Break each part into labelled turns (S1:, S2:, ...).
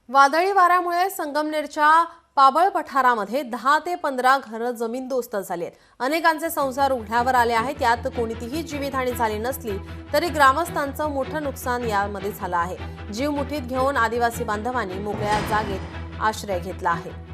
S1: वादळी वाऱ्यामुळे संगमनेरच्या पाबळ पठारामध्ये 10 ते 15 घरं जमीनदोस्त झाली आहेत. अनेकांचे संसार उघड्यावर आले आहेत. यात कोणतीही जीवितहानी झाली नसली तरी ग्रामस्थांचं मोठं नुकसान यामध्ये झालं आहे. जीव मुठीत घेऊन आदिवासी बांधवांनी मोकळ्या जागेत आश्रय घेतला आहे.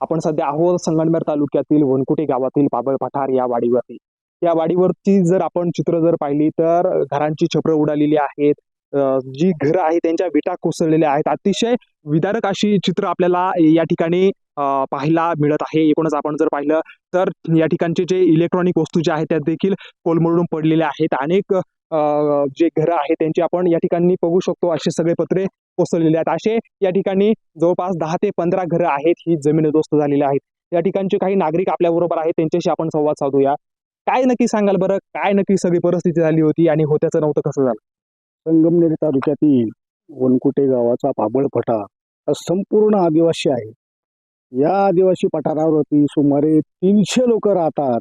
S2: आपण सध्या आहोत संगमनेर तालुक्यातील वनकुटे गावातील पाबळ पठार या वाडीवरती. या वाडीवरची जर आपण चित्र जर पाहिली तर घरांची छपरं उडालेली आहेत. जी घरं आहेत त्यांच्या विटा कोसळलेल्या आहेत. अतिशय विदारक अशी चित्र आपल्याला या ठिकाणी पाहायला मिळत आहे. एकूणच आपण जर पाहिलं तर या ठिकाणचे जे इलेक्ट्रॉनिक वस्तू ज्या आहेत त्या देखील कोलमडून पडलेल्या आहेत. अनेक जे घरं आहेत त्यांची आपण या ठिकाणी बघू शकतो. असे सगळे पत्रे कोसळलेले आहेत. असे या ठिकाणी जवळपास 10 ते 15 घरं आहेत ही जमीनदोस्त झालेली आहेत. या ठिकाणचे काही नागरिक आपल्या बरोबर आहेत, त्यांच्याशी आपण संवाद साधूया. काय नक्की सांगाल बरं, काय नक्की सगळी परिस्थिती झाली होती आणि होत्याचं नव्हतं कसं झालं?
S3: संगमनेर तालुक्यातील वनकुटे गावाचा पाबळ पठार हा संपूर्ण आदिवासी आहे. या आदिवासी पठारावरती सुमारे 300 लोक राहतात.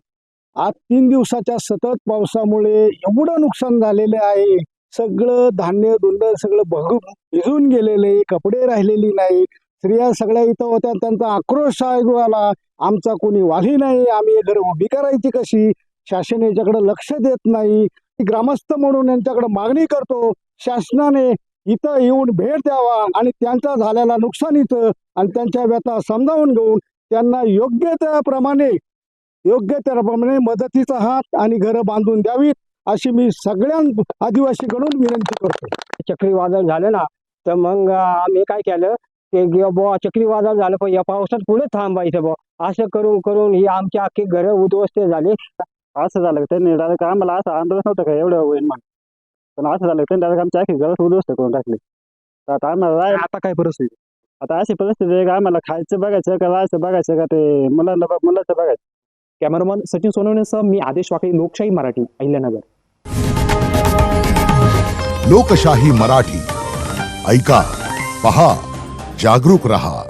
S3: आज 3 दिवसाच्या सतत पावसामुळे एवढं नुकसान झालेलं आहे. सगळं धान्य धुंड सगळं भिजून गेलेले, कपडे राहिलेली नाही. स्त्रिया सगळ्या इथं होत्या, त्यांचा आक्रोश ऐकू आला. आमचा कोणी वाली नाही, आम्ही हे घर उभी करायची कशी? शासन याच्याकडे लक्ष देत नाही. ग्रामस्थ म्हणून यांच्याकडे मागणी करतो, शासनाने इथं येऊन भेट द्यावा आणि त्यांचा झालेला नुकसानीचं आणि त्यांच्या व्यथा समजावून घेऊन त्यांना योग्य त्याप्रमाणे मदतीचा हात आणि घरं बांधून द्यावीत अशी मी सगळ्या आदिवासीकडून विनंती करतो.
S4: चक्रीवादळ झालं ना, तर मग आम्ही काय केलं की बुवा चक्रीवादळ झालं पण या पावसात पुढे थांबायचं बुवा, असं करून करून ही आमची अख्खी घरं उद्ध्वस्त झाली.
S3: असं झालं त्यांनी डायरेक्ट आम्हाला असं अंदाज नव्हतं का एवढं होईल म्हणून, पण असं झालं त्यांनी डायरेक्ट आमच्या अख्खी घरं उद्ध्वस्त करून टाकली. तर आता आम्हाला
S2: आता काय परिस्थिती?
S3: आता अशी परिस्थिती आहे का आम्हाला खायचं बघायचं का राहायचं बघायचं का ते मुलाचं बघायचं.
S2: कॅमेरामन सचिन सोनवणेसह मी आदेश वाकळे, लोकशाही मराठी, अहिल्यानगर.
S5: लोकशाही मराठी ऐका, पहा, जागरूक रहा.